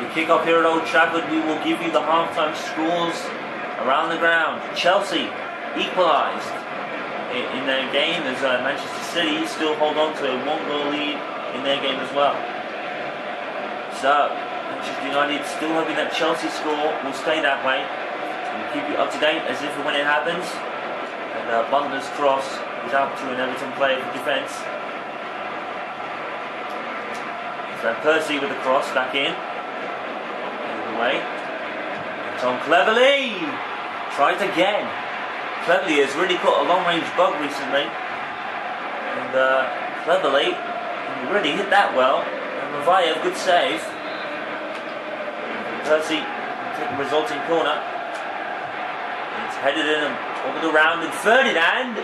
We kick off here at Old Trafford. We will give you the half-time scores around the ground. Chelsea equalised in their game as Manchester City still hold on to a 1-goal lead in their game as well. So, Manchester United still hoping that Chelsea score will stay that way. We'll keep you up to date as if and when it happens. And Butler's cross is out to an Everton player for defence. So Percy with the cross back in. Away. Tom Cleverley tries again. Cleverley has really caught a long-range bug recently, and Cleverley really hit that well. And Mavaya, good save. Percy take the resulting corner. It's headed in and ordered around, and Ferdinand.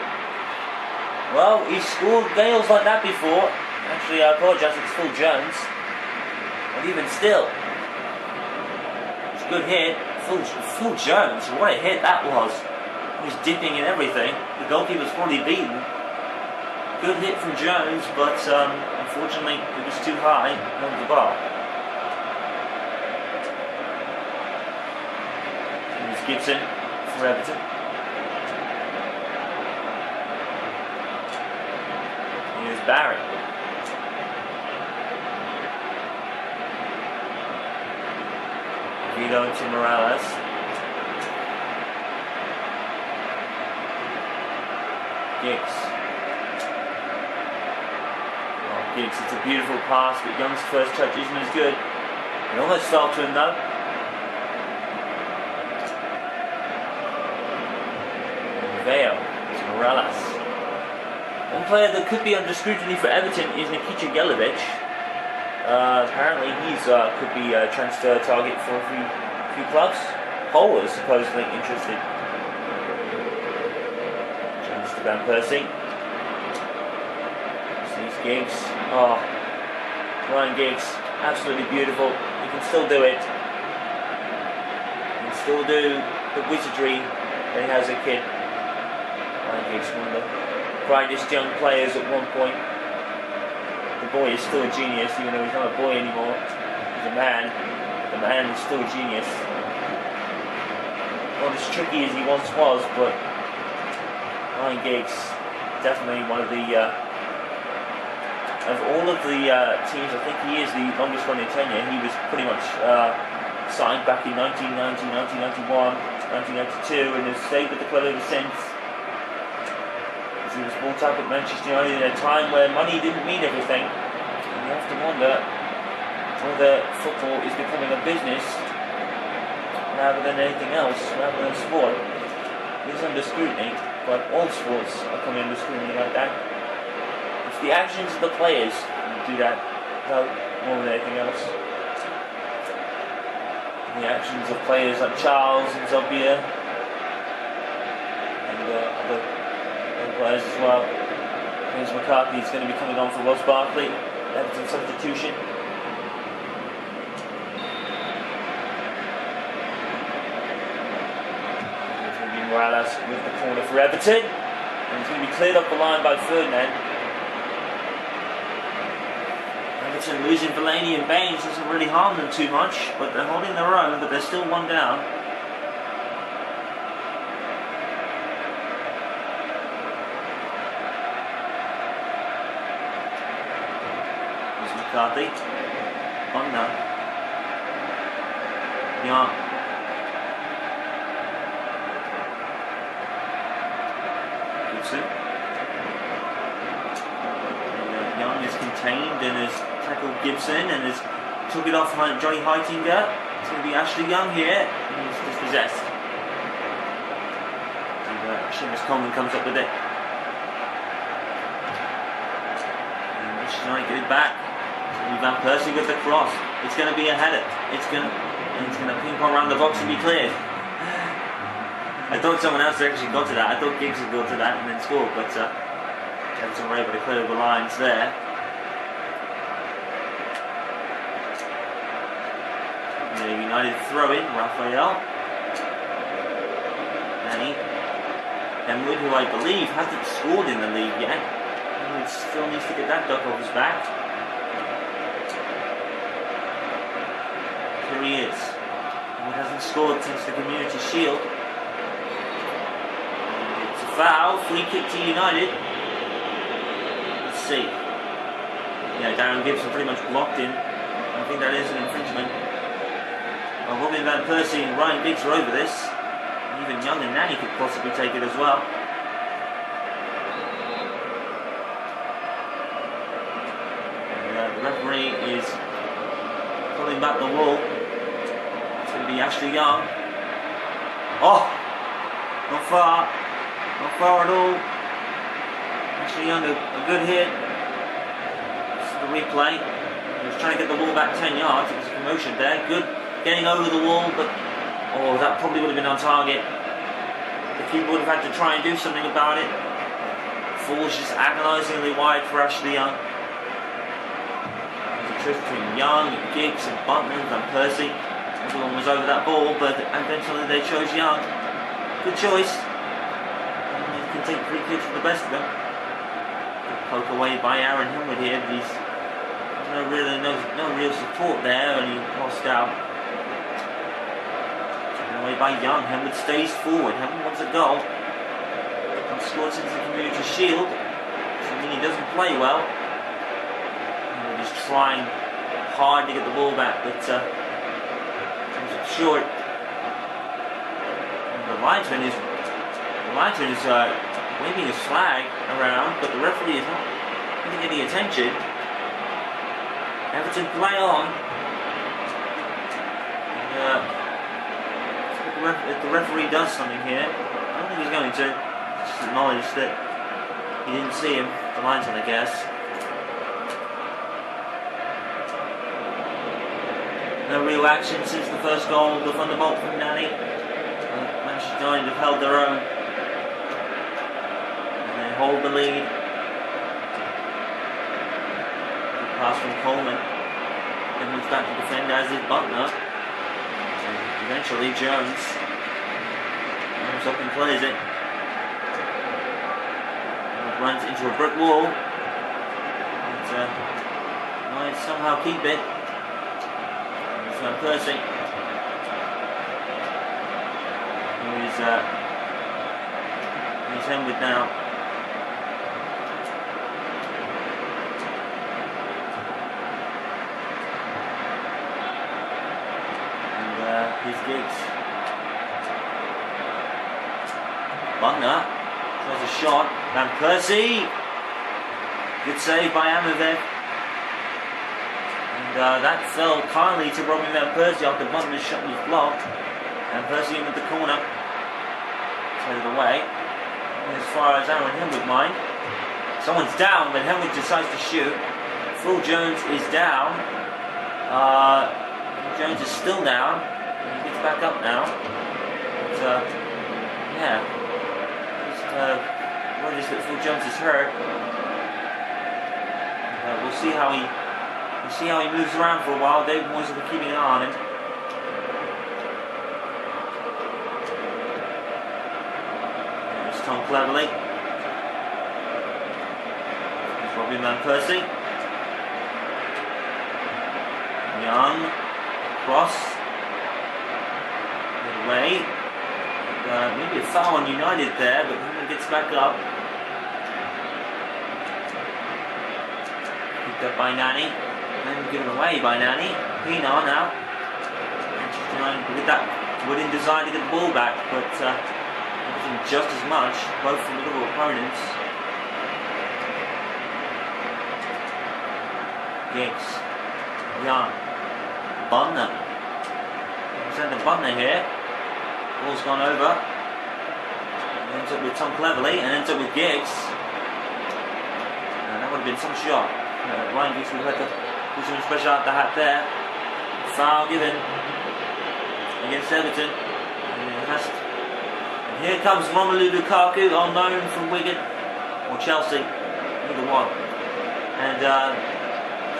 Well, he's scored goals like that before. Actually, I apologise, it's Phil Jones. But even still, it's a good hit. Phil Jones, what a hit that was. He was dipping and everything. The goalkeeper's probably beaten. Good hit from Jones, but unfortunately it was too high over the bar. Here's Gibson for Everton. Here's Barry. Vito to Morales. Giggs. Oh, Giggs, it's a beautiful pass, but Young's first touch isn't as good. It almost fell to him though. Veo to Morales. One player that could be under scrutiny for Everton is Nikita Jelavic. Apparently he's could be a transfer target for a few clubs. Hull is supposedly interested. Chance to Van Persie. Sees Giggs. Oh, Ryan Giggs, absolutely beautiful. He can still do it. He can still do the wizardry that he has as a kid. Ryan Giggs, one of the brightest young players at one point. The boy is still a genius, even though he's not a boy anymore. He's a man. The man is still a genius. Not as tricky as he once was, but Ryan Giggs, definitely one of the of all of the teams, I think he is the longest running tenure. He was pretty much signed back in 1990, 1991, 1992, and has stayed with the club ever since. He was brought up at Manchester United at a time where money didn't mean everything. And you have to wonder whether football is becoming a business rather than anything else, rather than sport. It is under scrutiny, but all sports are coming under scrutiny like that. It's the actions of the players that do that, no, more than anything else. The actions of players like Charles and Zobia and other players as well. James McCarthy is going to be coming on for Ross Barkley. Everton substitution. It's going to be Morales with the corner for Everton. And it's going to be cleared off the line by Ferdinand. Everton losing Fellaini and Baines doesn't really harm them too much, but they're holding their own, but they're still one down. McCarthy. On now. Young. Gibson. Young is contained and has tackled Gibson and has took it off Johnny Heitinger. It's going to be Ashley Young here. And he's dispossessed. And Seamus Coleman comes up with it. And Manchester United get it back. Van Persie with the cross. It's going to be a header. It's going to ping pong around the box and be cleared. I thought someone else actually got to that. I thought Giggs had got to that and then scored, but Everton were able to clear the lines there. The United throw in, Raphael. Henwood, who I believe hasn't scored in the league yet. Henwood still needs to get that duck off his back. There he is. He hasn't scored since the Community Shield. It's a foul. Free kick to United. Let's see. Yeah, Darren Gibson pretty much blocked him. I think that is an infringement. Well, Robin Van Persie and Ryan Giggs are over this. Even Young and Nanny could possibly take it as well. And, the referee is pulling back the wall. It's going to be Ashley Young. Oh! Not far. Not far at all. Ashley Young, a good hit. The replay. He was trying to get the ball back 10 yards. It was a commotion there. Good getting over the wall, but that probably would have been on target. The keeper would have had to try and do something about it. Falls just agonisingly wide for Ashley Young. There's a trick between Young, Giggs and Butler and Van Persie. Everyone was over that ball, but eventually they chose Young. Good choice. And he can take free kicks from the best of them. Poke away by Aaron Hillwood here, but he's no real support there, and he lost out. Taken away by Young. Hillwood stays forward. Hillwood wants a goal. He's scored since the Community Shield, something he doesn't play well. Hillwood is trying hard to get the ball back, but comes up short. And the linesman is waving his flag around, but the referee is not getting any attention. Everton play on. If the referee does something here, I don't think he's going to. Just acknowledge that he didn't see him, the linesman, I guess. No real action since the first goal, the thunderbolt from Nanny. Manchester United have held their own. Hold the lead. Good pass from Coleman. Then moves back to defend as is Butler. And eventually Jones comes up and plays it. And runs into a brick wall. And might somehow keep it. It's Van Persie. He's Hemwood now. His Giggs. Butler tries a shot. Van Persie. Good save by Amadev. And that fell kindly to Robin Van Persie after Butler's shot was blocked. Van Persie into the corner. Take it away. And as far as Aaron Hillwood mind. Someone's down, but Hillwood decides to shoot. Phil Jones is down. Jones is still down. He gets back up now. But, yeah. What is that Phil Jones is hurt. We'll see how he moves around for a while. David Moyes will be keeping an eye on him. There's Tom Cleverley. There's Robin Van Persie. Young. Cross. Away. Maybe a foul on United there, but then he gets back up. Picked up by Nanny. Then given away by Nanny. Pinar now. With that wooden design to get the ball back, but wasn't just as much, both from little opponents. Giggs. Young. Butler. Representative Butler here. Ball's gone over. Ends up with Tom Cleverley and ends up with Giggs. That would have been some shot. Ryan Giggs would have had to do something special out the hat there. Foul given against Everton. And here comes Romelu Lukaku, on loan from Wigan or Chelsea, either one. And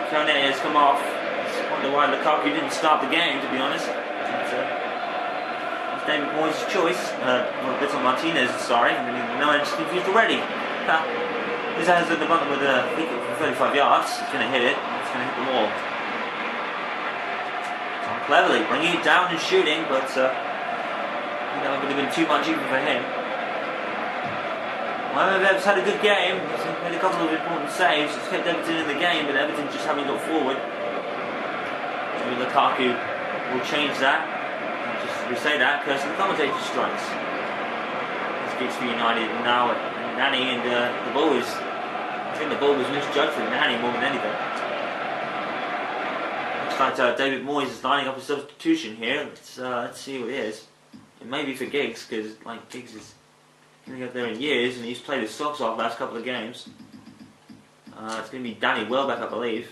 Kone has come off. I wonder why Lukaku didn't start the game, to be honest. It's David Moyes' choice. Vitor Martinez, sorry. No, I'm just confused already. This has at the bottom with a kick from 35 yards. It's going to hit it. It's going to hit the wall. Tom cleverly bringing it down and shooting, but it would have been too much even for him. Well, Everton's had a good game. He's made a couple of important saves. It's kept Everton in the game, but Everton just haven't got forward. Maybe Lukaku will change that. Just as we say that, because the commentator strikes. It's good for United now. Nani and the ball was. I think the ball was misjudged from Nani more than anything. Looks like David Moyes is lining up a substitution here. Let's see who it is. It may be for Giggs, because Giggs is going up there in years, and he's played his socks off last couple of games. It's going to be Danny Welbeck, I believe.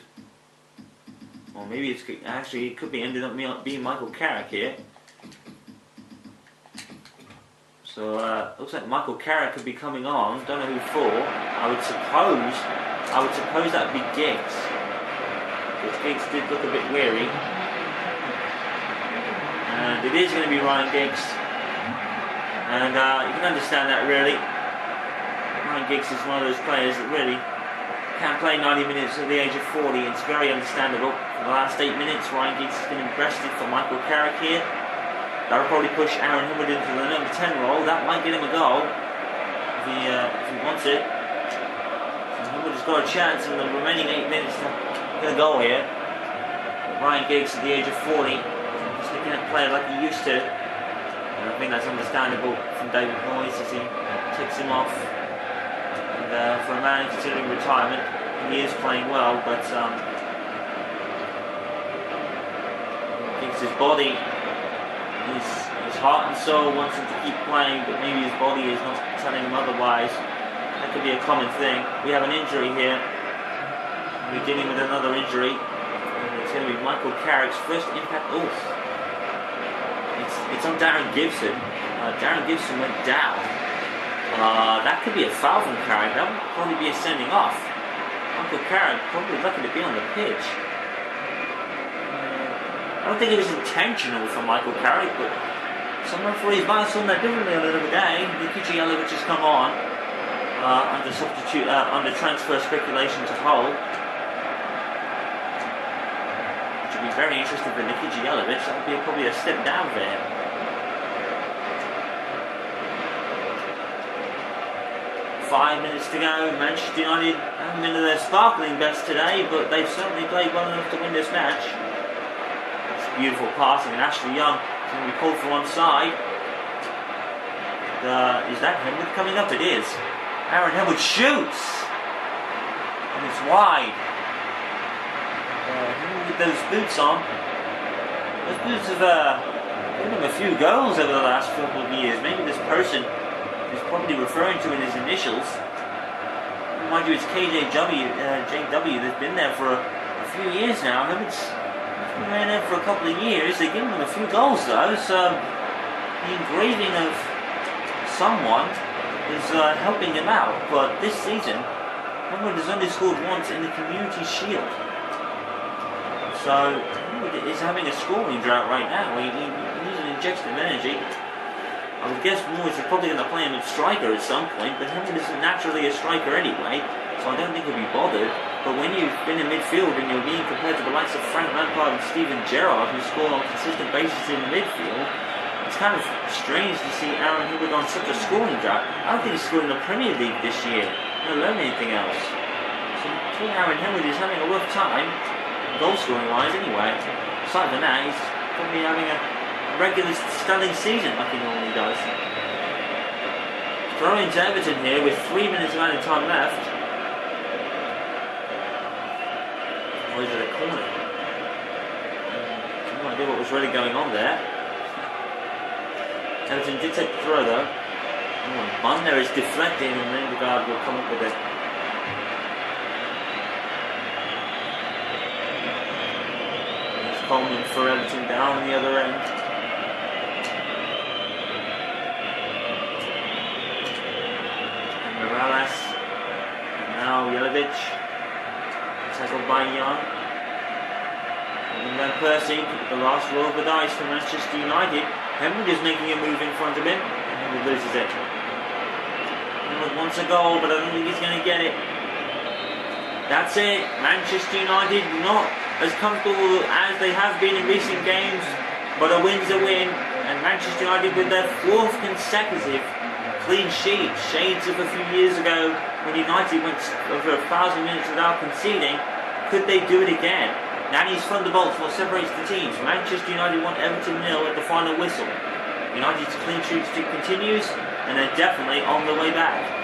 Or maybe it could be ended up being Michael Carrick here. So looks like Michael Carrick could be coming on. Don't know who for. I would suppose that would be Giggs. Because Giggs did look a bit weary. And it is going to be Ryan Giggs. And you can understand that, really. Ryan Giggs is one of those players that really can't play 90 minutes at the age of 40. It's very understandable. For the last 8 minutes, Ryan Giggs has been breasted for Michael Carrick here. That'll probably push Aaron Hibbert into the number 10 role. That might get him a goal if he wants it. So Hibbert has got a chance in the remaining 8 minutes to get a goal here. But Ryan Giggs at the age of 40, he's looking at play like he used to. And I think that's understandable from David Moyes as he takes him off. And for a man considering retirement, he is playing well, but Giggs' body, his heart and soul wants him to keep playing, but maybe his body is not telling him otherwise. That could be a common thing. We have an injury here. We're dealing with another injury. And it's going to be Michael Carrick's first impact. It's on Darren Gibson. Darren Gibson went down. That could be a foul from Carrick. That would probably be a sending off. Michael Carrick probably lucky to be on the pitch. I don't think it was intentional for Michael Carrick, but some referees might have seen that differently on another day. Nikici Jelic has come on under transfer speculation to Hull. Which would be very interesting for Nikici Jelic. That would be probably a step down for him. Five minutes to go. Manchester United haven't been to their sparkling best today, but they've certainly played well enough to win this match. It's beautiful passing, and Ashley Young is going to be called for onside. Is that Henwood coming up? It is. Aaron Henwood shoots, and it's wide. Henwood with those boots on. Those boots have given him a few goals over the last couple of years. Maybe this person is probably referring to in his initials. Mind you, it's JW that's been there for a few years now. It's been there for a couple of years. They've given him a few goals though, so the engraving of someone is helping him out. But this season, Henwood has only scored once in the Community Shield. So Henwood is having a scoring drought right now. He needs an injection of energy. I would guess Moyes is probably going to play him at striker at some point, but Henwood isn't naturally a striker anyway, so I don't think he'll be bothered. But when you've been in midfield and you're being compared to the likes of Frank Lampard and Steven Gerrard, who score on a consistent basis in midfield, it's kind of strange to see Aaron Hibbert on such a scoring drought. I don't think he's scored in the Premier League this year, let alone anything else. So Aaron Hibbert is having a rough time, goal scoring wise anyway. Aside from that, he's probably having a regular stunning season like he normally does. Throw into Everton here with 3 minutes of added time left. Or is it a corner? No idea what was really going on there. Everton did take the throw though. Bun there is deflecting and then the guard will come up with it. There's Coleman for Everton down on the other end. Morales, and now Jelic, tackled by Young. And then Percy, the last roll of the dice for Manchester United. Henwood is making a move in front of him, and Henwood loses it. Henwood wants a goal, but I don't think he's going to get it. That's it. Manchester United not as comfortable as they have been in recent games, but a win's a win, and Manchester United with their 4th consecutive clean sheet, shades of a few years ago when United went over 1,000 minutes without conceding. Could they do it again? Nani's thunderbolts what separates the teams. Manchester United 1, Everton 0 at the final whistle. United's clean sheet streak continues, and they're definitely on the way back.